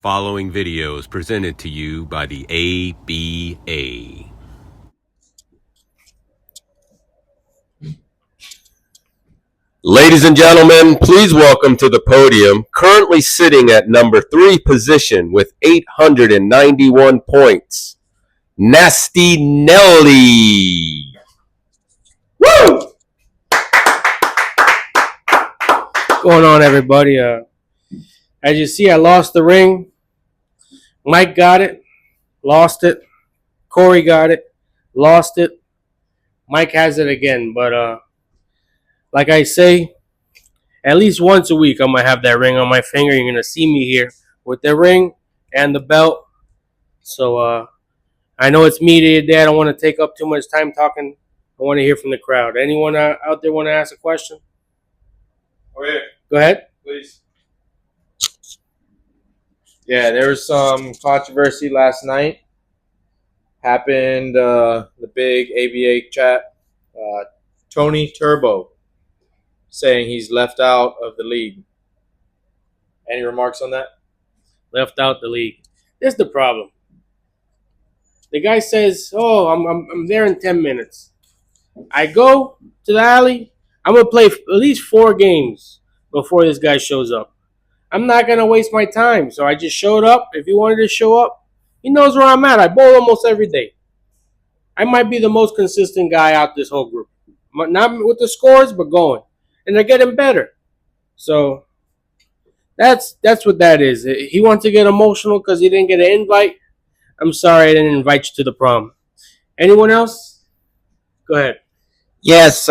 Following video is presented to you by the ABA. Ladies and gentlemen, please welcome to the podium, currently sitting at number 3 position with 891 points, Nasty Nelly. Woo! What's going on, everybody? As you see, I lost the ring. Mike got it, lost it. Corey got it, lost it. Mike has it again. But like I say, at least once a week, I'm going to have that ring on my finger. You're going to see me here with the ring and the belt. So I know it's media day. I don't want to take up too much time talking. I want to hear from the crowd. Anyone out there want to ask a question? Oh, yeah. Go ahead. Please. Yeah, there was some controversy last night. Happened the big ABA chat. Tony Turbo saying he's left out of the league. Any remarks on that? Left out the league. This is the problem. The guy says, "Oh, I'm there in 10 minutes." I go to the alley. I'm gonna play at least 4 games before this guy shows up. I'm not gonna waste my time, so I just showed up. If he wanted to show up, he knows where I'm at. I bowl almost every day. I might be the most consistent guy out this whole group. Not with the scores, but going, and they're getting better. So that's what that is. He wants to get emotional because he didn't get an invite. I'm sorry I didn't invite you to the prom. Anyone else? Go ahead. Yes,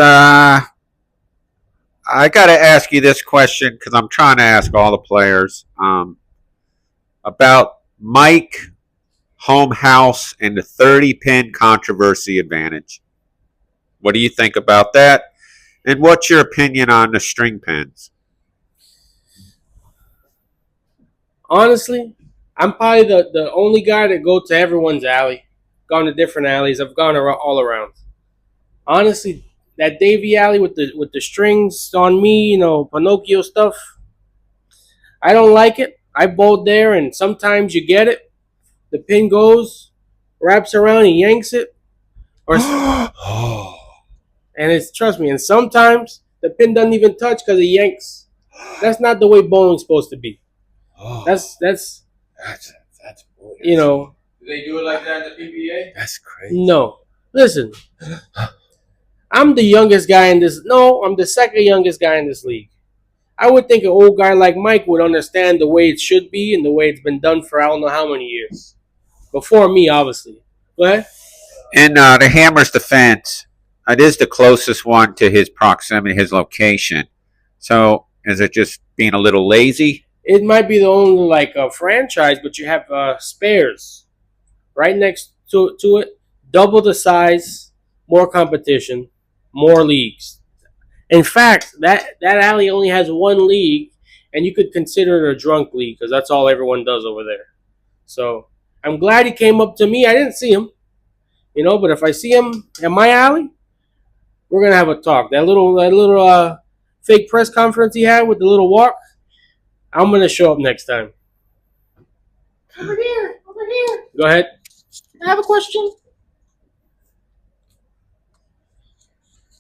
I got to ask you this question because I'm trying to ask all the players about Mike, home house, and the 30-pin controversy advantage. What do you think about that? And what's your opinion on the string pins? Honestly, I'm probably the only guy that go to everyone's alley. Gone to different alleys. I've gone all around. Honestly, that Davy alley with the strings on me, Pinocchio stuff. I don't like it. I bowled there, and sometimes you get it. The pin goes, wraps around, and yanks it, or and it's trust me. And sometimes the pin doesn't even touch because it yanks. That's not the way bowling's supposed to be. That's Do they do it like that in the PBA? That's crazy. No. Listen, I'm the youngest guy in this. No, I'm the second youngest guy in this league. I would think an old guy like Mike would understand the way it should be and the way it's been done for I don't know how many years. Before me, obviously. Go ahead. In the Hammer's defense, it is the closest one to his proximity, his location. So is it just being a little lazy? It might be the only franchise, but you have spares right next to it. Double the size, more competition, more leagues. In fact, that alley only has 1 league, and you could consider it a drunk league because that's all everyone does over there. So I'm glad he came up to me. I didn't see him, but if I see him at my alley, we're gonna have a talk. That little fake press conference he had with the little walk, I'm gonna show up next time. Over here. Go ahead. I have a question.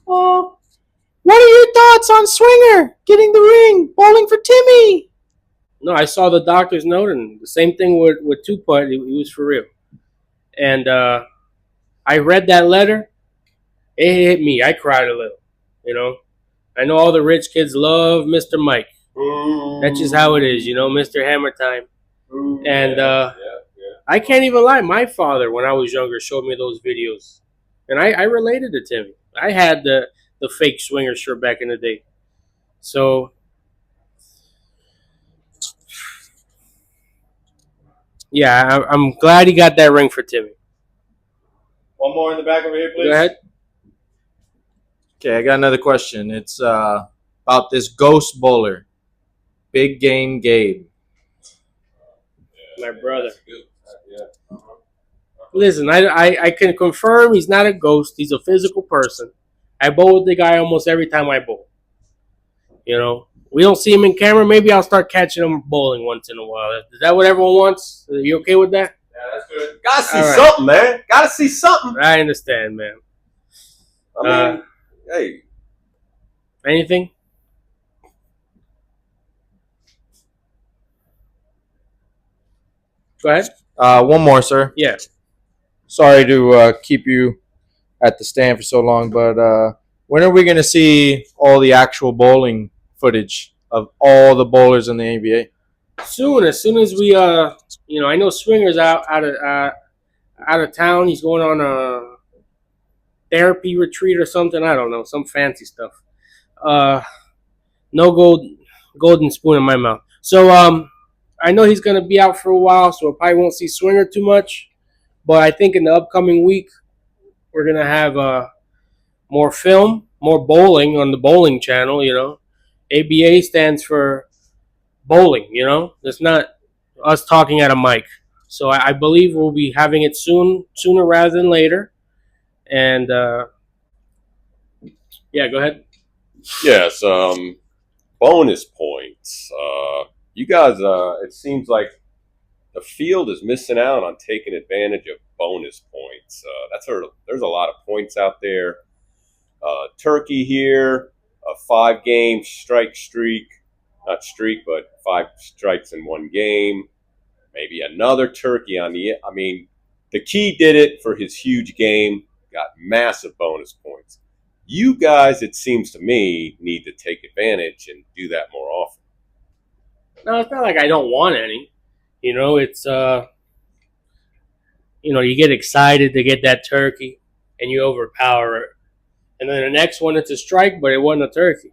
What are your thoughts on Swinger getting the ring, bowling for Timmy? No, I saw the doctor's note, and the same thing with Two-Putt. He was for real. And I read that letter. It hit me. I cried a little, I know all the rich kids love Mr. Mike. That's just how it is, Mr. Hammer Time. And I can't even lie. My father, when I was younger, showed me those videos. And I related to Timmy. I had the fake Swinger shirt back in the day. So, yeah, I'm glad he got that ring for Timmy. One more in the back over here, please. Go ahead. Okay, I got another question. It's about this ghost bowler, Big Game Gabe. My brother. Listen, I can confirm he's not a ghost. He's a physical person. I bowl with the guy almost every time I bowl. We don't see him in camera. Maybe I'll start catching him bowling once in a while. Is that what everyone wants? Are you okay with that? Yeah, that's good. Gotta see All right. something, man. Gotta see something. I understand, man. I mean, hey, Anything? Go ahead. One more, sir. Yeah. Sorry to keep you at the stand for so long, but when are we going to see all the actual bowling footage of all the bowlers in the ABA? Soon, as soon as we, I know Swinger's out of town. He's going on a therapy retreat or something. I don't know, some fancy stuff. No golden spoon in my mouth. So, I know he's gonna be out for a while, so I probably won't see Swinger too much. But I think in the upcoming week, we're gonna have more film, more bowling on the bowling channel. ABA stands for bowling. It's not us talking at a mic. So I believe we'll be having it sooner rather than later. And yeah, go ahead. yes. Bonus points. You guys. It seems like the field is missing out on taking advantage of bonus points. There's a lot of points out there. Turkey here, a 5-game strike streak. Not streak, but 5 strikes in one game. Maybe another turkey on the. I mean, the Key did it for his huge game. Got massive bonus points. You guys, it seems to me, need to take advantage and do that more often. No, it's not like I don't want any. It's you get excited to get that turkey, and you overpower it, and then the next one it's a strike, but it wasn't a turkey.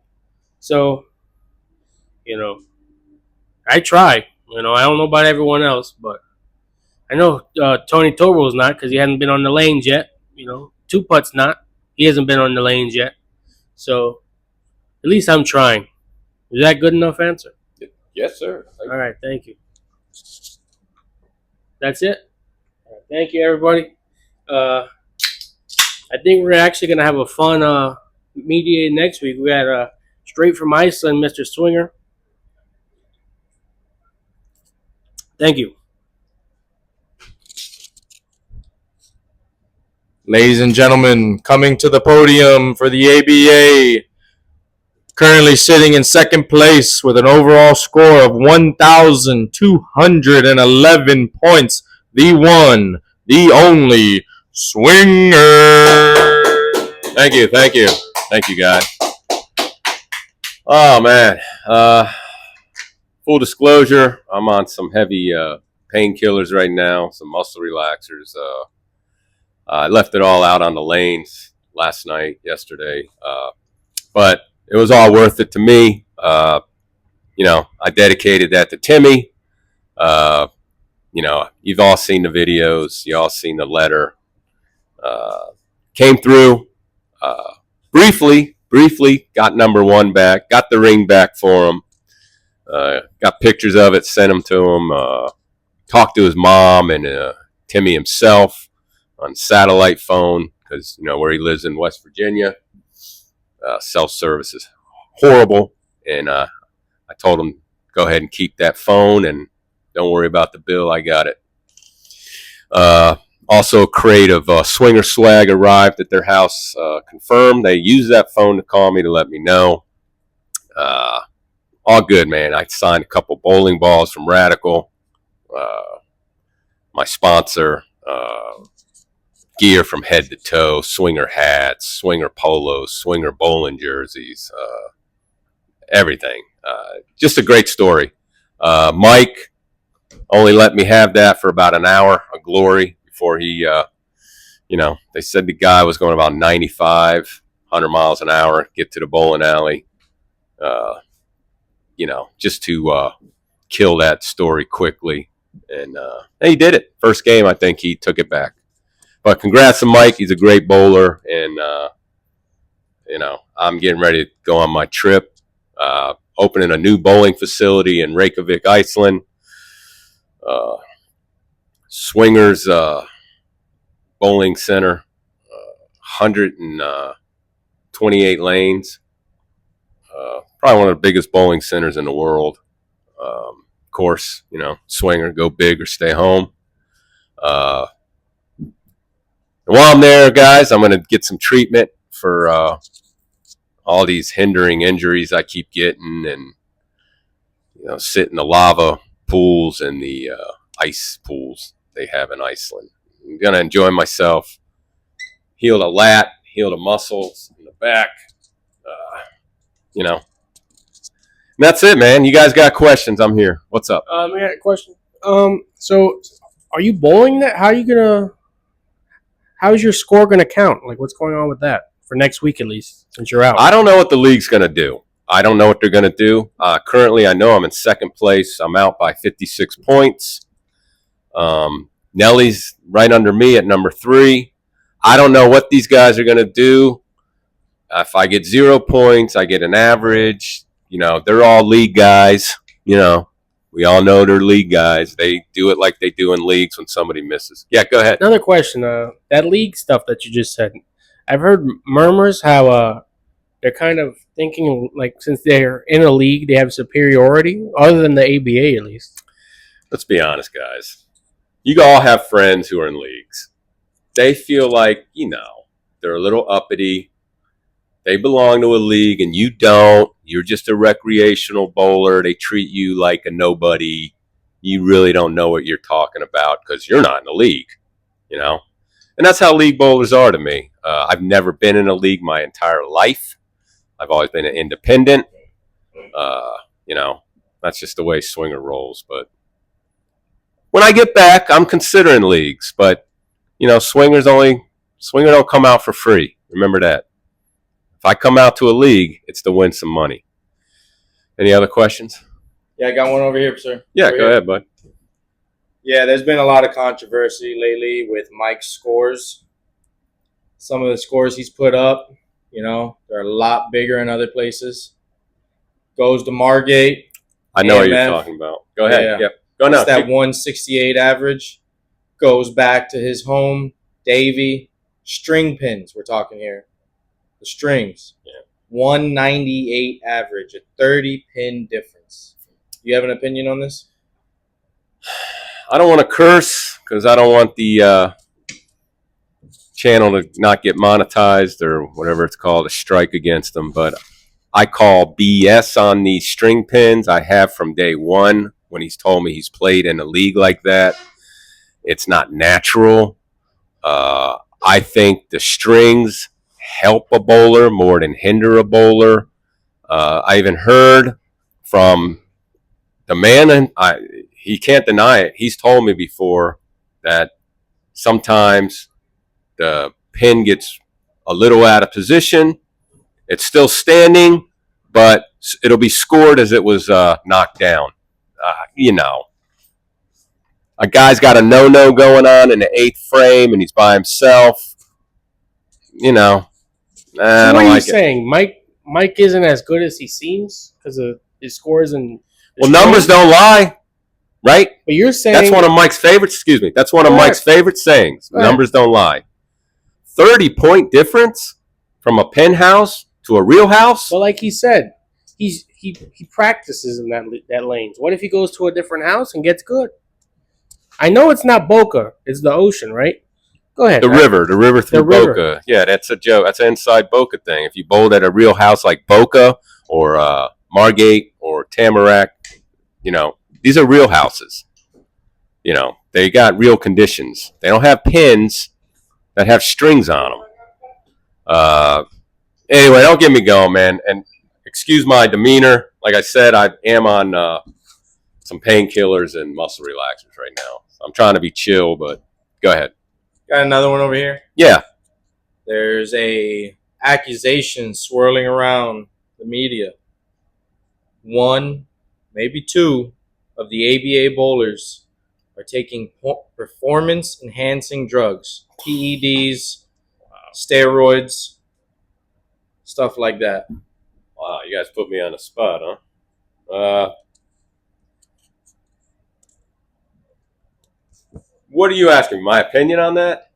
So, I try. I don't know about everyone else, but I know Tony Torbo's not because he hasn't been on the lanes yet. Two Putt's not. He hasn't been on the lanes yet. So at least I'm trying. Is that good enough answer? Yes, sir. All right, thank you. That's it. All right, thank you, everybody. I think we're actually gonna have a fun media next week. We got straight from Iceland, Mr. Swinger. Thank you. Ladies and gentlemen, coming to the podium for the ABA, currently sitting in second place with an overall score of 1,211 points, the one, the only Swinger. Thank you, guys. Oh man. Full disclosure, I'm on some heavy painkillers right now, some muscle relaxers. I left it all out on the lanes yesterday, but it was all worth it to me. I dedicated that to Timmy. You've all seen the videos. You all seen the letter. Came through. Briefly, got number 1 back. Got the ring back for him. Got pictures of it, sent them to him. Talked to his mom and Timmy himself on satellite phone because where he lives in West Virginia, cell service is horrible, and I told him go ahead and keep that phone and don't worry about the bill. I got it. Also, a crate of Swinger swag arrived at their house. Confirmed they used that phone to call me to let me know. All good, man. I signed a couple bowling balls from Radical, my sponsor. Gear from head to toe, Swinger hats, Swinger polos, Swinger bowling jerseys, everything. Just a great story. Mike only let me have that for about an hour of glory before he, they said the guy was going about 95, 100 miles an hour, get to the bowling alley, just to kill that story quickly. And he did it. First game, I think he took it back. But congrats to Mike. He's a great bowler, and I'm getting ready to go on my trip. Opening a new bowling facility in Reykjavik, Iceland. Swingers Bowling Center, 128 lanes. Probably one of the biggest bowling centers in the world. Of course, swinger, go big or stay home. And while I'm there, guys, I'm going to get some treatment for all these hindering injuries I keep getting, and sit in the lava pools and the ice pools they have in Iceland. I'm going to enjoy myself. Heal the lat, heal the muscles in the back. And that's it, man. You guys got questions? I'm here. What's up? I got a question. So are you bowling that? How's your score gonna count? Like, what's going on with that for next week at least, since you're out? I don't know what the league's going to do. I don't know what they're going to do. Currently, I know I'm in second place. I'm out by 56 points. Nelly's right under me at number 3. I don't know what these guys are going to do. If I get 0 points, I get an average. They're all league guys. We all know they're league guys. They do it like they do in leagues when somebody misses. Yeah, go ahead. Another question. That league stuff that you just said, I've heard murmurs how they're kind of thinking like since they're in a league, they have superiority, other than the ABA at least. Let's be honest, guys. You all have friends who are in leagues. They feel like, they're a little uppity. They belong to a league and you don't. You're just a recreational bowler. They treat you like a nobody. You really don't know what you're talking about because you're not in the league, And that's how league bowlers are to me. I've never been in a league my entire life. I've always been an independent. That's just the way swinger rolls. But when I get back, I'm considering leagues. But, swinger don't come out for free. Remember that. If I come out to a league, it's to win some money. Any other questions? Yeah, I got one over here, sir. Yeah, Over go here. ahead, bud. Yeah, there's been a lot of controversy lately with Mike's scores. Some of the scores he's put up, they're a lot bigger in other places. Goes to Margate. I know what you're AMF. talking about. Go ahead. Yeah. Yep. Go now. It's that 168 average. Goes back to his home, Davy. String pins, we're talking here. The strings. Yeah. 198 average, a 30-pin difference. You have an opinion on this? I don't want to curse because I don't want the channel to not get monetized or whatever it's called, a strike against them. But I call BS on these string pins. I have from day one when he's told me he's played in a league like that. It's not natural. I think the strings help a bowler more than hinder a bowler. I even heard from the man, and he can't deny it. He's told me before that sometimes the pin gets a little out of position. It's still standing, but it'll be scored as it was knocked down. A guy's got a no-no going on in the 8th frame, and he's by himself. I So don't what are you like it. saying? Mike isn't as good as he seems because of his scores and. Well, numbers don't lie, right? But you're saying That's one of Mike's favorites. Excuse me. That's one of Go ahead. Mike's favorite sayings. Go ahead. Numbers don't lie. 30-point difference from a penthouse to a real house. Well, like he said, he practices in that lanes. What if he goes to a different house and gets good? I know it's not Boca; it's the ocean, right? Go ahead. The right? river through The river. Boca. Yeah, that's a joke. That's an inside Boca thing. If you bowled at a real house like Boca or Margate or Tamarack, these are real houses. They got real conditions. They don't have pins that have strings on them. Anyway, don't get me going, man. And excuse my demeanor. Like I said, I am on some painkillers and muscle relaxers right now. I'm trying to be chill, but go ahead. Got another one over here. Yeah. There's a accusation swirling around the media. 1, maybe 2 of the ABA bowlers are taking performance-enhancing drugs, PEDs, steroids, stuff like that. Wow, you guys put me on the spot, huh? What are you asking? My opinion on that?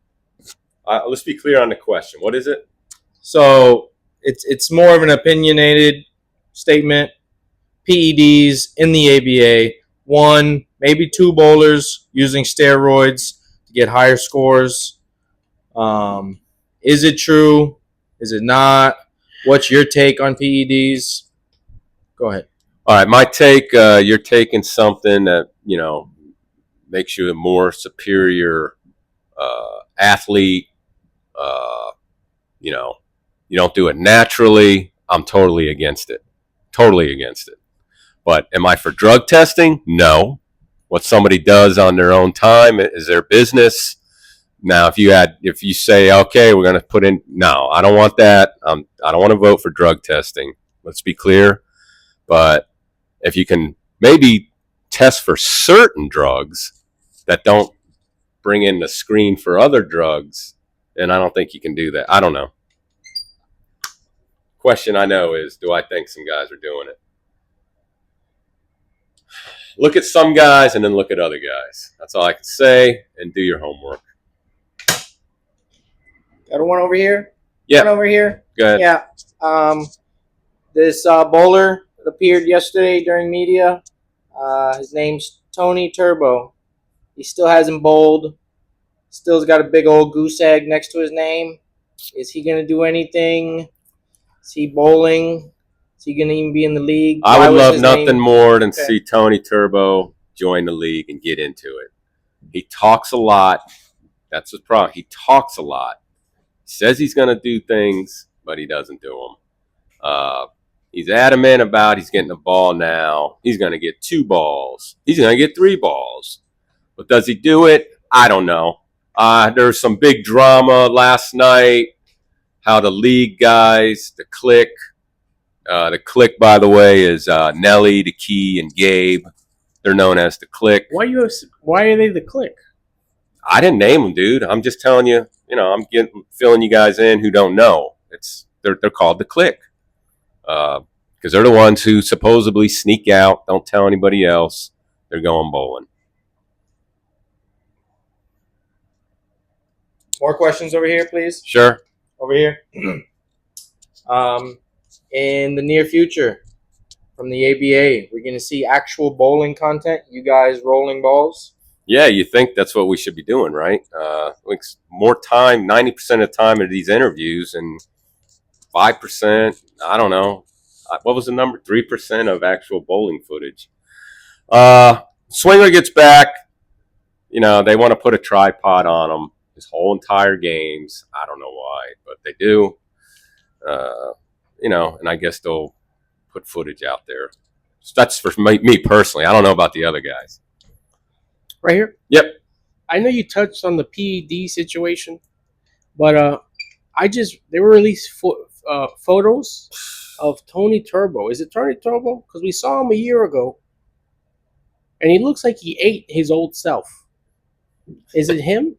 Let's be clear on the question. What is it? So it's more of an opinionated statement. PEDs in the ABA. 1, maybe 2 bowlers using steroids to get higher scores. Is it true? Is it not? What's your take on PEDs? Go ahead. All right, my take. You're taking something that makes you a more superior athlete. You don't do it naturally. I'm totally against it. Totally against it. But am I for drug testing? No. What somebody does on their own time is their business. Now, if you say, okay, we're going to put in, no, I don't want that. I don't want to vote for drug testing. Let's be clear. But if you can maybe test for certain drugs that don't bring in the screen for other drugs, then I don't think you can do that. I don't know. Question I know is, do I think some guys are doing it? Look at some guys and then look at other guys. That's all I can say, and do your homework. Got one over here? Yeah. One over here? Go ahead. Yeah. This bowler that appeared yesterday during media, his name's Tony Turbo. He still hasn't bowled. Still's got a big old goose egg next to his name. Is he going to do anything? Is he bowling? Is he going to even be in the league? I would love nothing name? more than see Tony Turbo join the league and get into it. He talks a lot. That's his problem. He talks a lot. He says he's going to do things, but he doesn't do them. He's adamant about he's getting the ball now. He's going to get 2 balls. He's going to get 3 balls. But does he do it? I don't know. There was some big drama last night, how the league guys, the clique, by the way, is Nelly, the Key, and Gabe. They're known as the clique. Why are they the clique? I didn't name them, dude. I'm just telling you. I'm filling you guys in who don't know. They're called the clique because they're the ones who supposedly sneak out, don't tell anybody else. They're going bowling. More questions over here, please. Sure. Over here. In the near future, from the ABA, we're going to see actual bowling content. You guys rolling balls. Yeah, you think that's what we should be doing, right? Like more time, 90% of the time of these interviews, and 5%, I don't know. What was the number? 3% of actual bowling footage. Swinger gets back. They want to put a tripod on him his whole entire games. I don't know why, but they do. And I guess they'll put footage out there. So that's for me personally. I don't know about the other guys. Right here? Yep. I know you touched on the PED situation, but they were released photos of Tony Turbo. Is it Tony Turbo? Because we saw him a year ago, and he looks like he ate his old self. Is it him?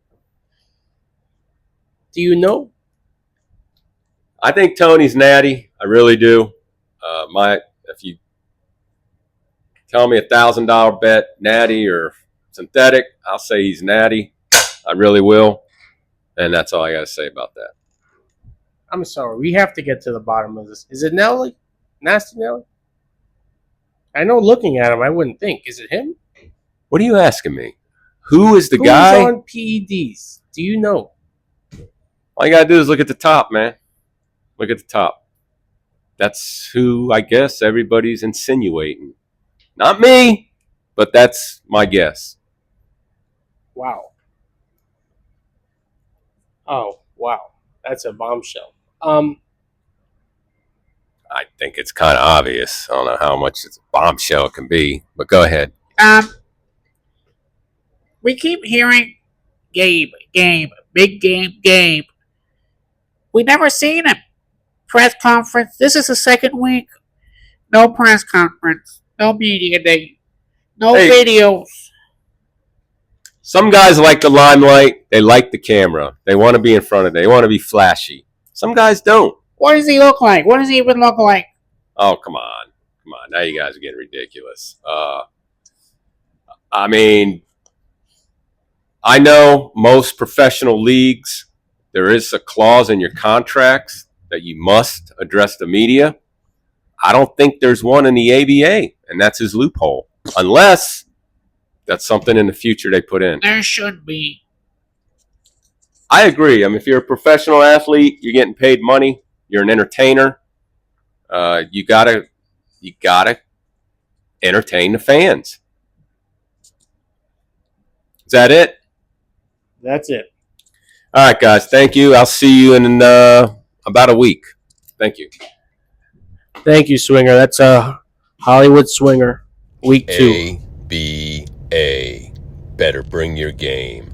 Do you know? I think Tony's natty. I really do. If you tell me $1,000 bet, natty or synthetic, I'll say he's natty. I really will. And that's all I got to say about that. I'm sorry. We have to get to the bottom of this. Is it Nelly? Nasty Nelly? I know looking at him, I wouldn't think. Is it him? What are you asking me? Who is the Who's guy? on PEDs? Do you know? All you got to do is look at the top, man. Look at the top. That's who I guess everybody's insinuating. Not me, but that's my guess. Wow. Oh, wow. That's a bombshell. I think it's kind of obvious. I don't know how much a bombshell it can be, but go ahead. We keep hearing Gabe, big game, Gabe. We never seen him. Press conference. This is the second week. No press conference. No media day. No videos. Some guys like the limelight. They like the camera. They want to be in front of it. They want to be flashy. Some guys don't. What does he look like? What does he even look like? Oh, come on. Come on. Now you guys are getting ridiculous. I mean, I know most professional leagues, there is a clause in your contracts that you must address the media. I don't think there's one in the ABA, and that's his loophole. Unless that's something in the future they put in. There should be. I agree. I mean, if you're a professional athlete, you're getting paid money. You're an entertainer. You gotta entertain the fans. Is that it? That's it. All right, guys. Thank you. I'll see you in about a week. Thank you. Thank you, Swinger. That's Hollywood Swinger, week 2. ABA. Better bring your game.